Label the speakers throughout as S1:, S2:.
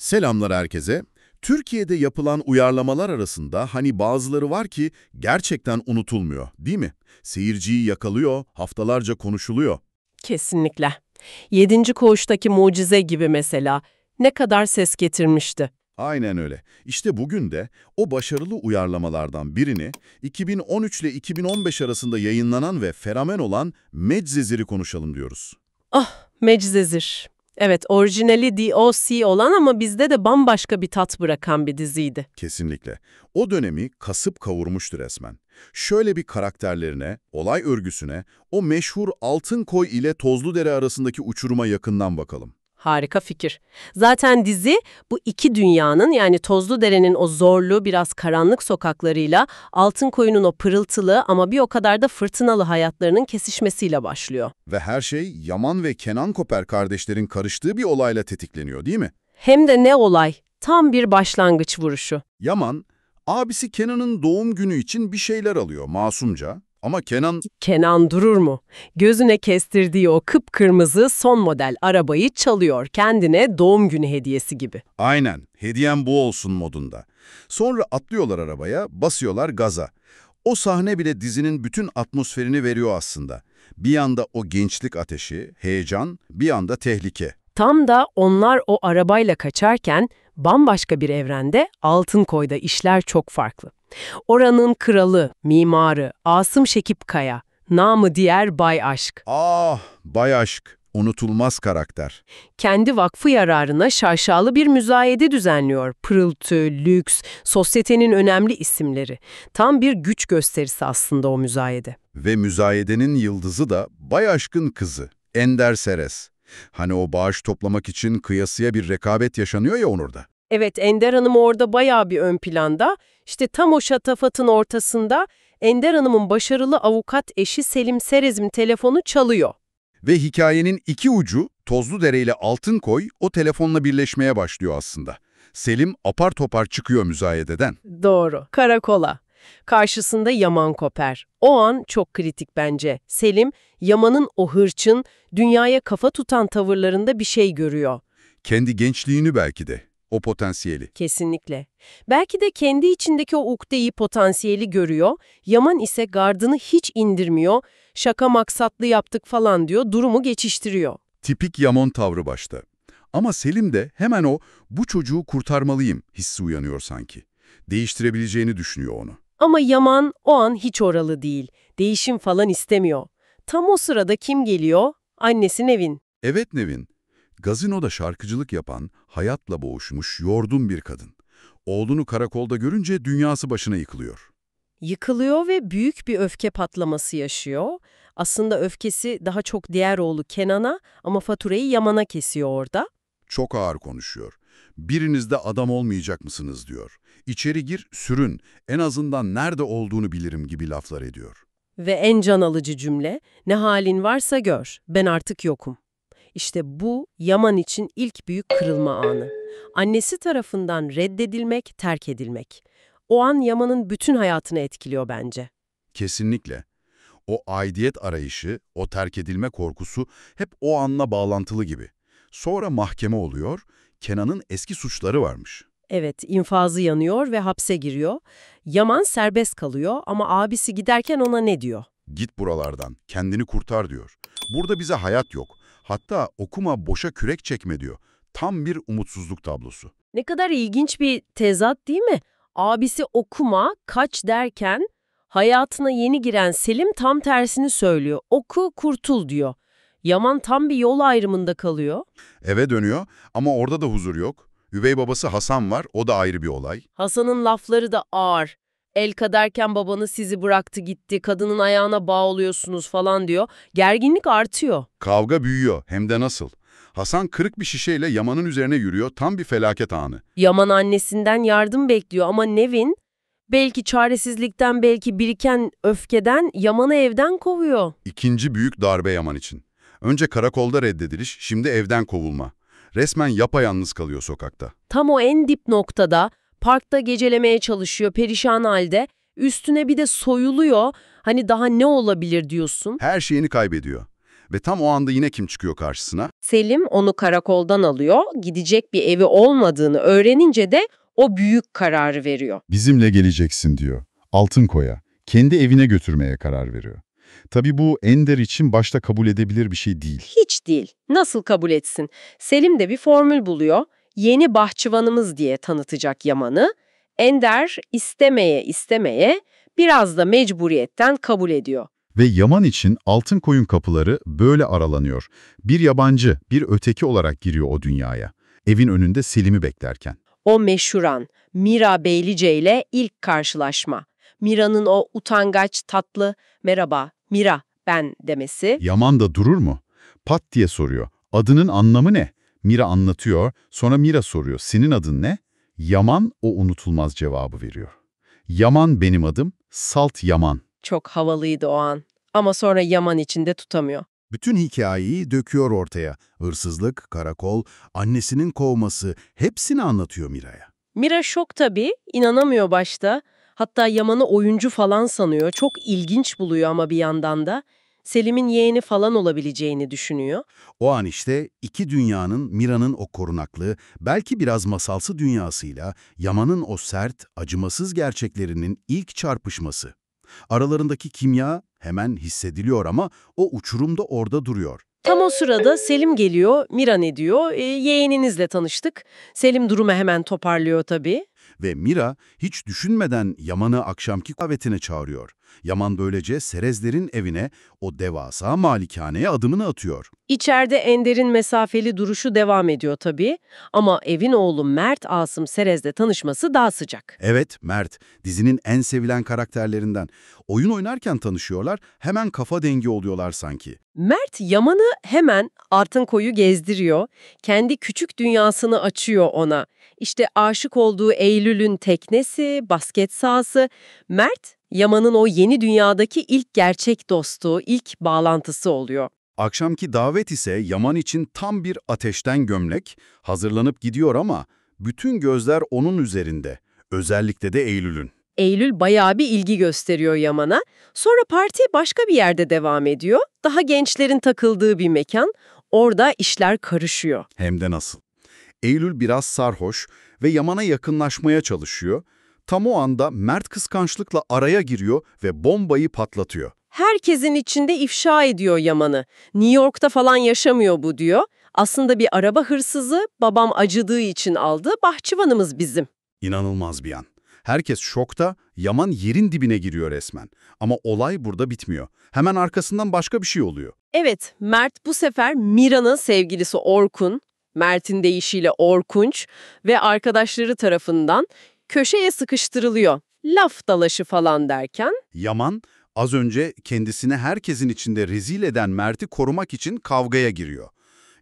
S1: Selamlar herkese. Türkiye'de yapılan uyarlamalar arasında hani bazıları var ki gerçekten unutulmuyor, değil mi? Seyirciyi yakalıyor, haftalarca konuşuluyor.
S2: Kesinlikle. Yedinci Koğuş'taki mucize gibi mesela. Ne kadar ses getirmişti.
S1: Aynen öyle. İşte bugün de o başarılı uyarlamalardan birini 2013 ile 2015 arasında yayınlanan ve fenomen olan Medcezir'i konuşalım diyoruz.
S2: Ah, Medcezir. Evet, orijinali DOC olan ama bizde de bambaşka bir tat bırakan bir diziydi.
S1: Kesinlikle. O dönemi kasıp kavurmuştu resmen. Şöyle bir karakterlerine, olay örgüsüne, o meşhur Altınkoy ile Tozludere arasındaki uçuruma yakından bakalım.
S2: Harika fikir. Zaten dizi bu iki dünyanın yani Tozludere'nin o zorlu biraz karanlık sokaklarıyla Altınkoyun'un o pırıltılı ama bir o kadar da fırtınalı hayatlarının kesişmesiyle başlıyor.
S1: Ve her şey Yaman ve Kenan Koper kardeşlerin karıştığı bir olayla tetikleniyor, değil mi?
S2: Hem de ne olay. Tam bir başlangıç vuruşu.
S1: Yaman, abisi Kenan'ın doğum günü için bir şeyler alıyor masumca. Ama Kenan,
S2: Kenan durur mu? Gözüne kestirdiği o kıpkırmızı son model arabayı çalıyor kendine doğum günü hediyesi gibi.
S1: aynen, hediyem bu olsun modunda. Sonra atlıyorlar arabaya, basıyorlar gaza. O sahne bile dizinin bütün atmosferini veriyor aslında. Bir yanda o gençlik ateşi, heyecan, bir yanda tehlike.
S2: Tam da onlar o arabayla kaçarken bambaşka bir evrende Altınkoy'da işler çok farklı. Oranın kralı, mimarı Asım Şekip Kaya, namı diğer Bay Aşk.
S1: Ah, Bay Aşk, unutulmaz karakter.
S2: Kendi vakfı yararına şaşalı bir müzayede düzenliyor. Pırıltı, lüks, sosyetenin önemli isimleri. Tam bir güç gösterisi aslında o müzayede.
S1: Ve müzayedenin yıldızı da Bay Aşk'ın kızı, Ender Seres. Hani o bağış toplamak için kıyasıya bir rekabet yaşanıyor ya orada.
S2: Evet, Ender Hanım orada bayağı bir ön planda. İşte tam o şatafatın ortasında Ender Hanım'ın başarılı avukat eşi Selim Serez'in telefonu çalıyor.
S1: Ve hikayenin iki ucu Tozludere ile Altınkoy o telefonla birleşmeye başlıyor aslında. Selim apar topar çıkıyor müzayededen.
S2: Doğru, karakola. Karşısında Yaman Koper. O an çok kritik bence. Selim, Yaman'ın o hırçın, dünyaya kafa tutan tavırlarında bir şey görüyor.
S1: Kendi gençliğini belki de, o potansiyeli.
S2: Kesinlikle. Belki de kendi içindeki o ukdeyi, potansiyeli görüyor. Yaman ise gardını hiç indirmiyor. Şaka maksatlı yaptık falan diyor, durumu geçiştiriyor.
S1: Tipik Yaman tavrı başta. Ama Selim de hemen o bu çocuğu kurtarmalıyım hissi uyanıyor sanki. Değiştirebileceğini düşünüyor onu.
S2: Ama Yaman o an hiç oralı değil. Değişim falan istemiyor. Tam o sırada kim geliyor? Annesi Nevin.
S1: Evet Nevin, gazinoda şarkıcılık yapan, hayatla boğuşmuş, yorgun bir kadın. Oğlunu karakolda görünce dünyası başına yıkılıyor.
S2: Yıkılıyor ve büyük bir öfke patlaması yaşıyor. Aslında öfkesi daha çok diğer oğlu Kenan'a ama faturayı Yaman'a kesiyor orada.
S1: Çok ağır konuşuyor. Biriniz de adam olmayacak mısınız diyor. İçeri gir, sürün, en azından nerede olduğunu bilirim gibi laflar ediyor.
S2: Ve en can alıcı cümle, ne halin varsa gör, ben artık yokum. İşte bu Yaman için ilk büyük kırılma anı. Annesi tarafından reddedilmek, terk edilmek. O an Yaman'ın bütün hayatını etkiliyor bence.
S1: Kesinlikle. O aidiyet arayışı, o terk edilme korkusu hep o anla bağlantılı gibi. Sonra mahkeme oluyor, Kenan'ın eski suçları varmış.
S2: Evet, infazı yanıyor ve hapse giriyor. Yaman serbest kalıyor ama abisi giderken ona ne diyor?
S1: Git buralardan, kendini kurtar diyor. Burada bize hayat yok. Hatta okuma boşa kürek çekme diyor. Tam bir umutsuzluk tablosu.
S2: Ne kadar ilginç bir tezat değil mi? Abisi okuma, kaç derken hayatına yeni giren Selim tam tersini söylüyor. Oku, kurtul diyor. Yaman tam bir yol ayrımında kalıyor.
S1: Eve dönüyor ama orada da huzur yok. Üvey babası Hasan var, o da ayrı bir olay.
S2: Hasan'ın lafları da ağır. El kadarken babanız sizi bıraktı gitti, kadının ayağına bağlıyorsunuz falan diyor. Gerginlik artıyor.
S1: Kavga büyüyor, hem de nasıl. Hasan kırık bir şişeyle Yaman'ın üzerine yürüyor, tam bir felaket anı.
S2: Yaman annesinden yardım bekliyor ama Nevin belki çaresizlikten belki biriken öfkeden Yaman'ı evden kovuyor.
S1: İkinci büyük darbe Yaman için. Önce karakolda reddediliş, şimdi evden kovulma. Resmen yapayalnız kalıyor sokakta.
S2: Tam o en dip noktada parkta gecelemeye çalışıyor perişan halde. Üstüne bir de soyuluyor. Hani daha ne olabilir diyorsun?
S1: Her şeyini kaybediyor. Ve tam o anda yine kim çıkıyor karşısına?
S2: Selim onu karakoldan alıyor, gidecek bir evi olmadığını öğrenince de o büyük kararı veriyor.
S3: Bizimle geleceksin diyor. Altınkoy'a, kendi evine götürmeye karar veriyor. Tabii bu Ender için başta kabul edebilir bir şey değil.
S2: Hiç değil. Nasıl kabul etsin? Selim de bir formül buluyor. Yeni bahçıvanımız diye tanıtacak Yaman'ı. Ender istemeye istemeye biraz da mecburiyetten kabul ediyor.
S3: Ve Yaman için Altınkoy'un kapıları böyle aralanıyor. Bir yabancı, bir öteki olarak giriyor o dünyaya. Evin önünde Selim'i beklerken.
S2: O meşhur an, Mira Beylice ile ilk karşılaşma. Mira'nın o utangaç, tatlı, "Merhaba, Mira, ben" demesi.
S3: Yaman da durur mu? Pat diye soruyor. Adının anlamı ne? Mira anlatıyor. Sonra Mira soruyor. Senin adın ne? Yaman o unutulmaz cevabı veriyor. Yaman benim adım, Salt Yaman.
S2: Çok havalıydı o an. Ama sonra Yaman içinde tutamıyor.
S1: Bütün hikayeyi döküyor ortaya. Hırsızlık, karakol, annesinin kovması hepsini anlatıyor Mira'ya.
S2: Mira şok tabii, inanamıyor başta. Hatta Yaman'ı oyuncu falan sanıyor. Çok ilginç buluyor ama bir yandan da. Selim'in yeğeni falan olabileceğini düşünüyor.
S1: O an işte iki dünyanın, Mira'nın o korunaklı, belki biraz masalsı dünyasıyla Yaman'ın o sert, acımasız gerçeklerinin ilk çarpışması. Aralarındaki kimya hemen hissediliyor ama o uçurum da orada duruyor.
S2: Tam o sırada Selim geliyor. Mira ne diyor? Yeğeninizle tanıştık. Selim durumu hemen toparlıyor tabii.
S1: Ve Mira hiç düşünmeden Yaman'ı akşamki davetine çağırıyor. Yaman böylece Serezler'in evine, o devasa malikaneye adımını atıyor.
S2: İçeride Ender'in mesafeli duruşu devam ediyor tabii. Ama evin oğlu Mert Asım Serez'le tanışması daha sıcak.
S1: Evet, Mert, dizinin en sevilen karakterlerinden. Oyun oynarken tanışıyorlar, hemen kafa dengi oluyorlar sanki.
S2: Mert Yaman'ı hemen Altınkoy'u gezdiriyor. Kendi küçük dünyasını açıyor ona. İşte aşık olduğu Eylül'ün teknesi, basket sahası. Mert, Yaman'ın o yeni dünyadaki ilk gerçek dostu, ilk bağlantısı oluyor.
S1: Akşamki davet ise Yaman için tam bir ateşten gömlek, hazırlanıp gidiyor ama bütün gözler onun üzerinde. Özellikle de Eylül'ün.
S2: Eylül bayağı bir ilgi gösteriyor Yaman'a. Sonra parti başka bir yerde devam ediyor. Daha gençlerin takıldığı bir mekan. Orada işler karışıyor.
S1: Hem de nasıl. Eylül biraz sarhoş ve Yaman'a yakınlaşmaya çalışıyor. Tam o anda Mert kıskançlıkla araya giriyor ve bombayı patlatıyor.
S2: Herkesin içinde ifşa ediyor Yaman'ı. New York'ta falan yaşamıyor bu diyor. Aslında bir araba hırsızı, babam acıdığı için aldı, bahçıvanımız bizim.
S1: İnanılmaz bir an. Herkes şokta, Yaman yerin dibine giriyor resmen. Ama olay burada bitmiyor. Hemen arkasından başka bir şey oluyor.
S2: Evet, Mert bu sefer Mira'nın sevgilisi Orkun, Mert'in deyişiyle Orkunç ve arkadaşları tarafından köşeye sıkıştırılıyor. Laf dalaşı falan derken.
S1: Yaman, az önce kendisini herkesin içinde rezil eden Mert'i korumak için kavgaya giriyor.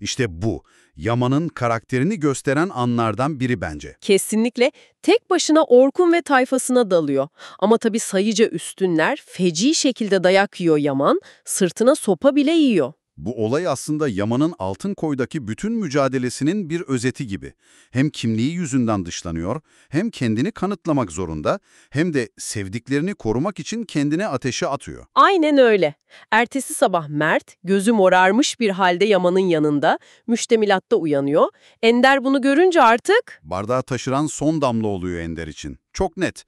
S1: İşte bu, Yaman'ın karakterini gösteren anlardan biri bence.
S2: Kesinlikle tek başına Orkun ve tayfasına dalıyor. Ama tabii sayıca üstünler, feci şekilde dayak yiyor Yaman, sırtına sopa bile yiyor.
S1: Bu olay aslında Yaman'ın Altınkoy'daki bütün mücadelesinin bir özeti gibi. Hem kimliği yüzünden dışlanıyor, hem kendini kanıtlamak zorunda, hem de sevdiklerini korumak için kendine ateşe atıyor.
S2: Aynen öyle. Ertesi sabah Mert, gözü morarmış bir halde Yaman'ın yanında, müştemilatta uyanıyor. Ender bunu görünce artık...
S1: Bardağı taşıran son damla oluyor Ender için. Çok net.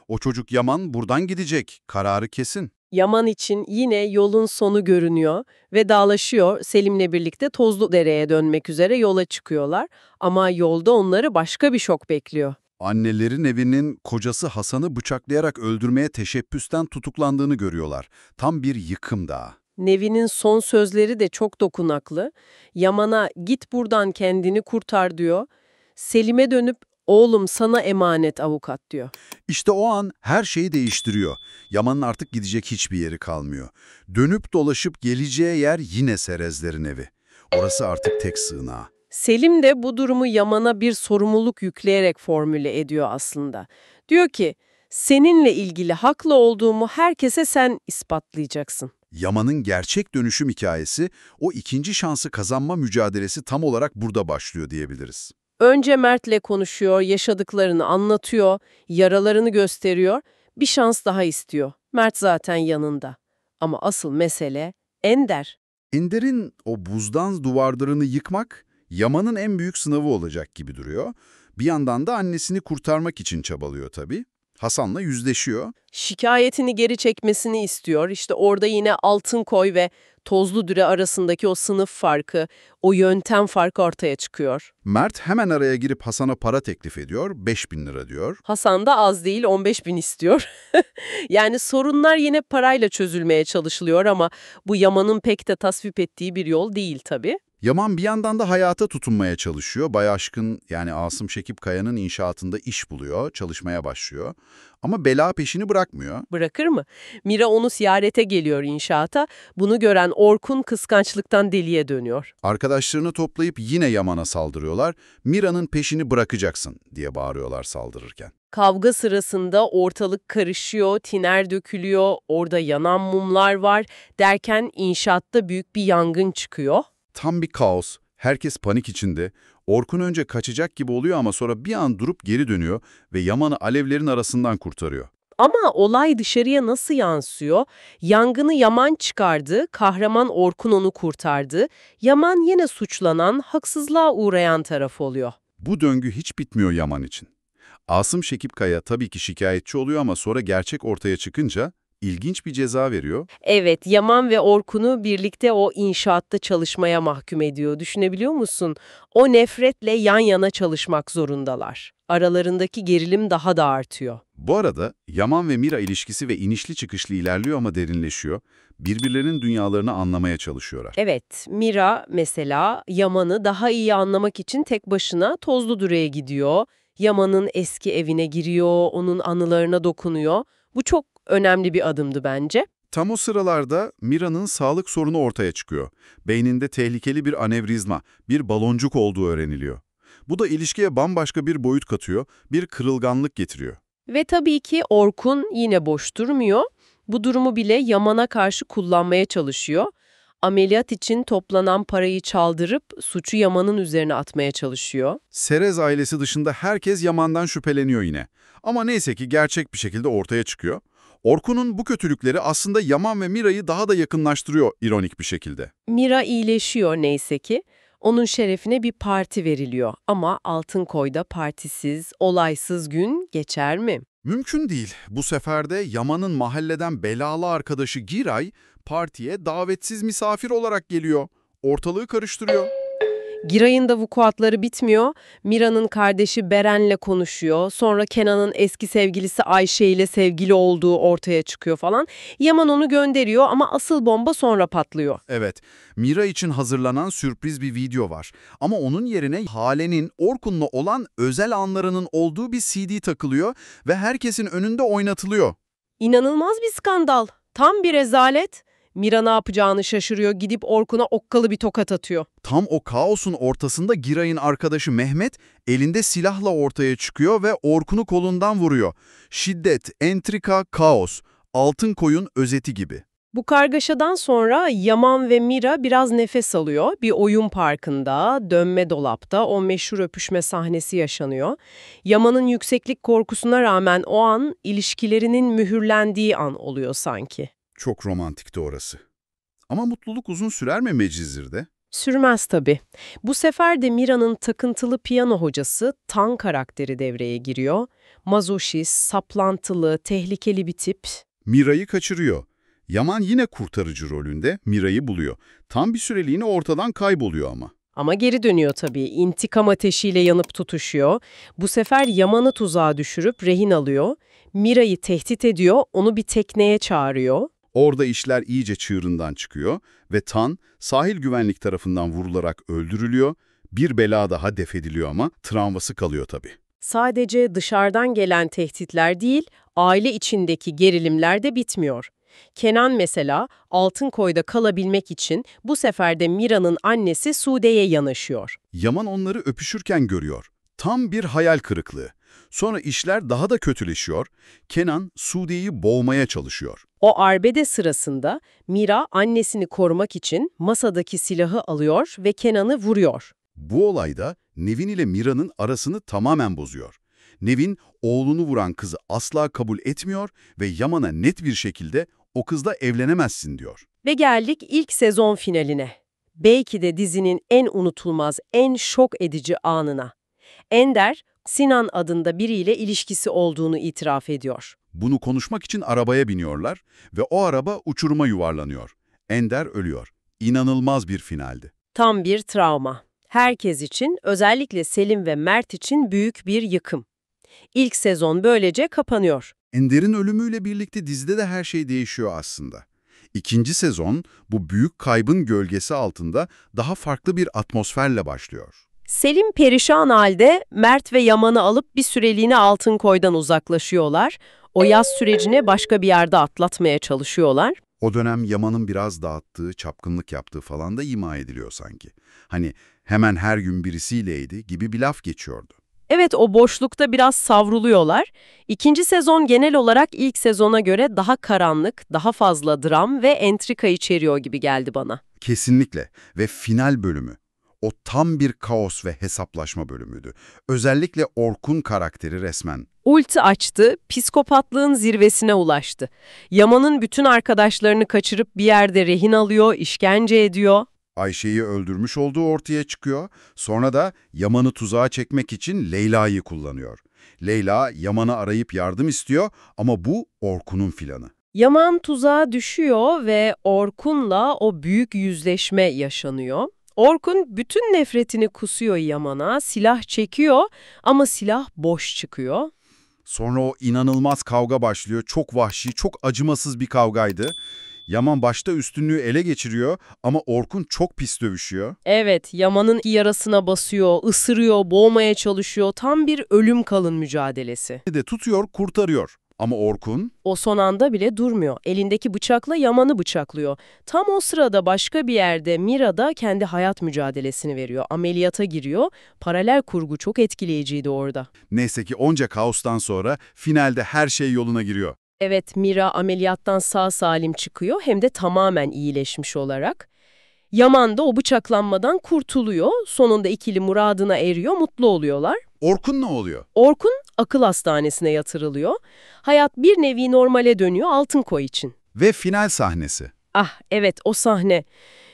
S1: O çocuk Yaman buradan gidecek, kararı kesin.
S2: Yaman için yine yolun sonu görünüyor. Vedalaşıyor, Selim'le birlikte Tozludere'ye dönmek üzere yola çıkıyorlar. Ama yolda onları başka bir şok bekliyor.
S1: Annelerin evinin kocası Hasan'ı bıçaklayarak öldürmeye teşebbüsten tutuklandığını görüyorlar. Tam bir yıkım dağı.
S2: Nevin'in son sözleri de çok dokunaklı. Yaman'a "git buradan kendini kurtar" diyor. Selim'e dönüp "oğlum sana emanet avukat" diyor.
S1: İşte o an her şeyi değiştiriyor. Yaman'ın artık gidecek hiçbir yeri kalmıyor. Dönüp dolaşıp geleceği yer yine Serezler'in evi. Orası artık tek sığınağı.
S2: Selim de bu durumu Yaman'a bir sorumluluk yükleyerek formüle ediyor aslında. Diyor ki, seninle ilgili haklı olduğumu herkese sen ispatlayacaksın.
S1: Yaman'ın gerçek dönüşüm hikayesi, o ikinci şansı kazanma mücadelesi tam olarak burada başlıyor diyebiliriz.
S2: Önce Mert'le konuşuyor, yaşadıklarını anlatıyor, yaralarını gösteriyor, bir şans daha istiyor. Mert zaten yanında. Ama asıl mesele Ender.
S1: Ender'in o buzdan duvarlarını yıkmak Yaman'ın en büyük sınavı olacak gibi duruyor. Bir yandan da annesini kurtarmak için çabalıyor tabii. Hasan'la yüzleşiyor.
S2: Şikayetini geri çekmesini istiyor. İşte orada yine Altınkoy ve Tozludüre arasındaki o sınıf farkı, o yöntem farkı ortaya çıkıyor.
S1: Mert hemen araya girip Hasan'a para teklif ediyor, 5.000 lira diyor.
S2: Hasan da az değil 15.000 istiyor. Yani sorunlar yine parayla çözülmeye çalışılıyor ama bu Yaman'ın pek de tasvip ettiği bir yol değil tabii.
S1: Yaman bir yandan da hayata tutunmaya çalışıyor. Bay Aşkın yani Asım Şekip Kaya'nın inşaatında iş buluyor, çalışmaya başlıyor. Ama bela peşini bırakmıyor.
S2: Bırakır mı? Mira onu ziyarete geliyor inşaata. Bunu gören Orkun kıskançlıktan deliye dönüyor.
S1: Arkadaşlarını toplayıp yine Yaman'a saldırıyorlar. Mira'nın peşini bırakacaksın diye bağırıyorlar saldırırken.
S2: Kavga sırasında ortalık karışıyor, tiner dökülüyor, orada yanan mumlar var derken inşaatta büyük bir yangın çıkıyor.
S1: Tam bir kaos. Herkes panik içinde. Orkun önce kaçacak gibi oluyor ama sonra bir an durup geri dönüyor ve Yaman'ı alevlerin arasından kurtarıyor.
S2: Ama olay dışarıya nasıl yansıyor? Yangını Yaman çıkardı, kahraman Orkun onu kurtardı. Yaman yine suçlanan, haksızlığa uğrayan taraf oluyor.
S1: Bu döngü hiç bitmiyor Yaman için. Asım Şekip Kaya tabii ki şikayetçi oluyor ama sonra gerçek ortaya çıkınca ilginç bir ceza veriyor.
S2: Evet, Yaman ve Orkun'u birlikte o inşaatta çalışmaya mahkum ediyor. Düşünebiliyor musun? O nefretle yan yana çalışmak zorundalar. Aralarındaki gerilim daha da artıyor.
S1: Bu arada Yaman ve Mira ilişkisi ve inişli çıkışlı ilerliyor ama derinleşiyor. Birbirlerinin dünyalarını anlamaya çalışıyorlar.
S2: Evet, Mira mesela Yaman'ı daha iyi anlamak için tek başına Tozludüre'ye gidiyor. Yaman'ın eski evine giriyor, onun anılarına dokunuyor. Bu çok önemli bir adımdı bence.
S1: Tam o sıralarda Mira'nın sağlık sorunu ortaya çıkıyor. Beyninde tehlikeli bir anevrizma, bir baloncuk olduğu öğreniliyor. Bu da ilişkiye bambaşka bir boyut katıyor, bir kırılganlık getiriyor.
S2: Ve tabii ki Orkun yine boş durmuyor. Bu durumu bile Yaman'a karşı kullanmaya çalışıyor. Ameliyat için toplanan parayı çaldırıp suçu Yaman'ın üzerine atmaya çalışıyor.
S1: Serez ailesi dışında herkes Yaman'dan şüpheleniyor yine. Ama neyse ki gerçek bir şekilde ortaya çıkıyor. Orkun'un bu kötülükleri aslında Yaman ve Mira'yı daha da yakınlaştırıyor ironik bir şekilde.
S2: Mira iyileşiyor neyse ki. Onun şerefine bir parti veriliyor. Ama Altınkoy'da partisiz, olaysız gün geçer mi?
S1: Mümkün değil. Bu sefer de Yaman'ın mahalleden belalı arkadaşı Giray partiye davetsiz misafir olarak geliyor. Ortalığı karıştırıyor.
S2: Giray'ın da vukuatları bitmiyor. Mira'nın kardeşi Beren'le konuşuyor. Sonra Kenan'ın eski sevgilisi Ayşe ile sevgili olduğu ortaya çıkıyor falan. Yaman onu gönderiyor ama asıl bomba sonra patlıyor.
S1: Evet, Mira için hazırlanan sürpriz bir video var. Ama onun yerine Hale'nin Orkun'la olan özel anlarının olduğu bir CD takılıyor ve herkesin önünde oynatılıyor.
S2: İnanılmaz bir skandal. Tam bir rezalet. Mira ne yapacağını şaşırıyor. Gidip Orkun'a okkalı bir tokat atıyor.
S1: Tam o kaosun ortasında Giray'ın arkadaşı Mehmet elinde silahla ortaya çıkıyor ve Orkun'u kolundan vuruyor. Şiddet, entrika, kaos, Altınkoyun özeti gibi.
S2: Bu kargaşadan sonra Yaman ve Mira biraz nefes alıyor. Bir oyun parkında, dönme dolapta o meşhur öpüşme sahnesi yaşanıyor. Yaman'ın yükseklik korkusuna rağmen o an ilişkilerinin mühürlendiği an oluyor sanki.
S1: Çok romantikti orası. Ama mutluluk uzun sürer mi Mecizir'de?
S2: Sürmez tabii. Bu sefer de Mira'nın takıntılı piyano hocası Tan karakteri devreye giriyor. Mazoşist, saplantılı, tehlikeli bir tip.
S1: Mira'yı kaçırıyor. Yaman yine kurtarıcı rolünde Mira'yı buluyor. Tam bir süreliğine ortadan kayboluyor ama.
S2: Ama geri dönüyor tabii. İntikam ateşiyle yanıp tutuşuyor. Bu sefer Yaman'ı tuzağa düşürüp rehin alıyor. Mira'yı tehdit ediyor, onu bir tekneye çağırıyor.
S1: Orada işler iyice çığırından çıkıyor ve Tan sahil güvenlik tarafından vurularak öldürülüyor. Bir bela daha def ediliyor ama travması kalıyor tabii.
S2: Sadece dışarıdan gelen tehditler değil, aile içindeki gerilimler de bitmiyor. Kenan mesela Altınkoy'da kalabilmek için bu sefer de Mira'nın annesi Sude'ye yanaşıyor.
S1: Yaman onları öpüşürken görüyor. Tam bir hayal kırıklığı. Sonra işler daha da kötüleşiyor. Kenan Sude'yi boğmaya çalışıyor.
S2: O arbede sırasında Mira annesini korumak için masadaki silahı alıyor ve Kenan'ı vuruyor.
S1: Bu olayda Nevin ile Mira'nın arasını tamamen bozuyor. Nevin oğlunu vuran kızı asla kabul etmiyor ve Yaman'a net bir şekilde O kızla evlenemezsin diyor.
S2: Ve geldik ilk sezon finaline. Belki de dizinin en unutulmaz, en şok edici anına. Ender, Sinan adında biriyle ilişkisi olduğunu itiraf ediyor.
S1: Bunu konuşmak için arabaya biniyorlar ve o araba uçuruma yuvarlanıyor. Ender ölüyor. İnanılmaz bir finaldi.
S2: Tam bir travma. Herkes için, özellikle Selim ve Mert için büyük bir yıkım. İlk sezon böylece kapanıyor.
S1: Ender'in ölümüyle birlikte dizide de her şey değişiyor aslında. İkinci sezon bu büyük kaybın gölgesi altında daha farklı bir atmosferle başlıyor.
S2: Selim perişan halde Mert ve Yaman'ı alıp bir süreliğine Altınkoy'dan uzaklaşıyorlar. O yaz sürecini başka bir yerde atlatmaya çalışıyorlar.
S1: O dönem Yaman'ın biraz dağıttığı, çapkınlık yaptığı falan da ima ediliyor sanki. Hani hemen her gün birisiyleydi gibi bir laf geçiyordu.
S2: Evet, o boşlukta biraz savruluyorlar. İkinci sezon genel olarak ilk sezona göre daha karanlık, daha fazla dram ve entrika içeriyor gibi geldi bana.
S1: Kesinlikle ve final bölümü. O tam bir kaos ve hesaplaşma bölümüydü. Özellikle Orkun karakteri resmen.
S2: Ulti açtı, psikopatlığın zirvesine ulaştı. Yaman'ın bütün arkadaşlarını kaçırıp bir yerde rehin alıyor, işkence ediyor.
S1: Ayşe'yi öldürmüş olduğu ortaya çıkıyor. Sonra da Yaman'ı tuzağa çekmek için Leyla'yı kullanıyor. Leyla Yaman'ı arayıp yardım istiyor ama bu Orkun'un planı.
S2: Yaman tuzağa düşüyor ve Orkun'la o büyük yüzleşme yaşanıyor. Orkun bütün nefretini kusuyor Yaman'a, silah çekiyor ama silah boş çıkıyor.
S1: Sonra o inanılmaz kavga başlıyor. Çok vahşi, çok acımasız bir kavgaydı. Yaman başta üstünlüğü ele geçiriyor ama Orkun çok pis dövüşüyor.
S2: Evet, Yaman'ın yarasına basıyor, ısırıyor, boğmaya çalışıyor. Tam bir ölüm kalım mücadelesi.
S1: De tutuyor, kurtarıyor. Ama Orkun
S2: O son anda bile durmuyor. Elindeki bıçakla Yaman'ı bıçaklıyor. Tam o sırada başka bir yerde Mira da kendi hayat mücadelesini veriyor. Ameliyata giriyor. Paralel kurgu çok etkileyiciydi orada.
S1: neyse ki onca kaostan sonra finalde her şey yoluna giriyor.
S2: Evet, Mira ameliyattan sağ salim çıkıyor hem de tamamen iyileşmiş olarak. Yaman da o bıçaklanmadan kurtuluyor. Sonunda ikili muradına eriyor, mutlu oluyorlar.
S1: Orkun ne oluyor?
S2: Orkun akıl hastanesine yatırılıyor. Hayat bir nevi normale dönüyor Altınkoy için.
S1: Ve final sahnesi.
S2: Ah evet, o sahne.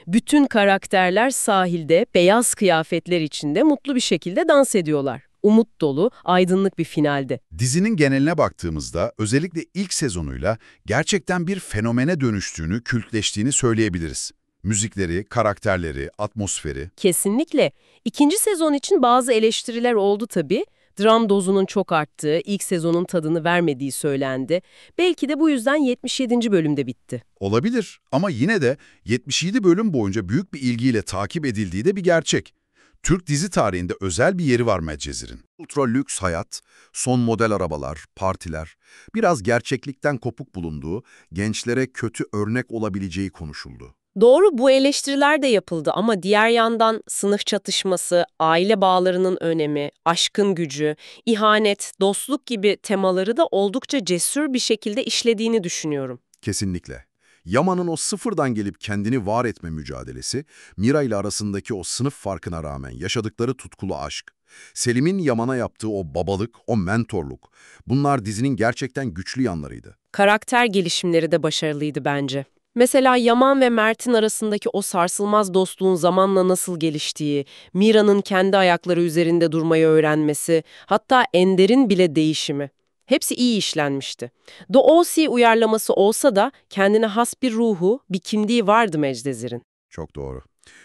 S2: Bütün karakterler sahilde beyaz kıyafetler içinde mutlu bir şekilde dans ediyorlar. Umut dolu, aydınlık bir finaldi.
S1: Dizinin geneline baktığımızda özellikle ilk sezonuyla gerçekten bir fenomene dönüştüğünü, kültleştiğini söyleyebiliriz. Müzikleri, karakterleri, atmosferi.
S2: Kesinlikle. İkinci sezon için bazı eleştiriler oldu tabii. Dram dozunun çok arttığı, ilk sezonun tadını vermediği söylendi. Belki de bu yüzden 77. bölümde bitti.
S1: Olabilir ama yine de 77 bölüm boyunca büyük bir ilgiyle takip edildiği de bir gerçek. Türk dizi tarihinde özel bir yeri var Medcezir'in. Ultra lüks hayat, son model arabalar, partiler, biraz gerçeklikten kopuk bulunduğu, gençlere kötü örnek olabileceği konuşuldu.
S2: Doğru, bu eleştiriler de yapıldı ama diğer yandan sınıf çatışması, aile bağlarının önemi, aşkın gücü, ihanet, dostluk gibi temaları da oldukça cesur bir şekilde işlediğini düşünüyorum.
S1: Kesinlikle. Yaman'ın o sıfırdan gelip kendini var etme mücadelesi, Mira ile arasındaki o sınıf farkına rağmen yaşadıkları tutkulu aşk, Selim'in Yaman'a yaptığı o babalık, o mentorluk, bunlar dizinin gerçekten güçlü yanlarıydı.
S2: Karakter gelişimleri de başarılıydı bence. Mesela Yaman ve Mert'in arasındaki o sarsılmaz dostluğun zamanla nasıl geliştiği, Mira'nın kendi ayakları üzerinde durmayı öğrenmesi, hatta Ender'in bile değişimi. Hepsi iyi işlenmişti. The O.C. uyarlaması olsa da kendine has bir ruhu, bir kimliği vardı Medcezir'in.
S1: Çok doğru.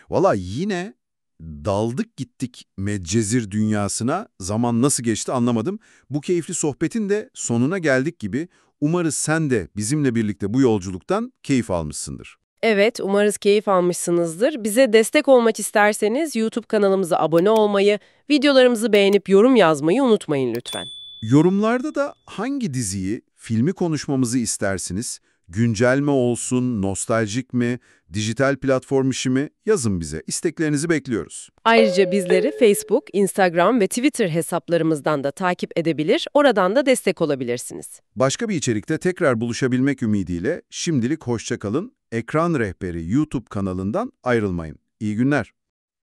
S1: Valla yine daldık gittik Medcezir dünyasına, zaman nasıl geçti anlamadım. Bu keyifli sohbetin de sonuna geldik gibi. Umarız sen de bizimle birlikte bu yolculuktan keyif almışsındır.
S2: Evet, umarız keyif almışsınızdır. Bize destek olmak isterseniz YouTube kanalımıza abone olmayı, videolarımızı beğenip yorum yazmayı unutmayın lütfen.
S1: Yorumlarda da hangi diziyi, filmi konuşmamızı istersiniz? Güncel mi olsun, nostaljik mi, dijital platform işi mi? Yazın bize. İsteklerinizi bekliyoruz.
S2: Ayrıca bizleri Facebook, Instagram ve Twitter hesaplarımızdan da takip edebilir, oradan da destek olabilirsiniz.
S1: Başka bir içerikte tekrar buluşabilmek ümidiyle şimdilik hoşça kalın. Ekran Rehberi YouTube kanalından ayrılmayın. İyi günler.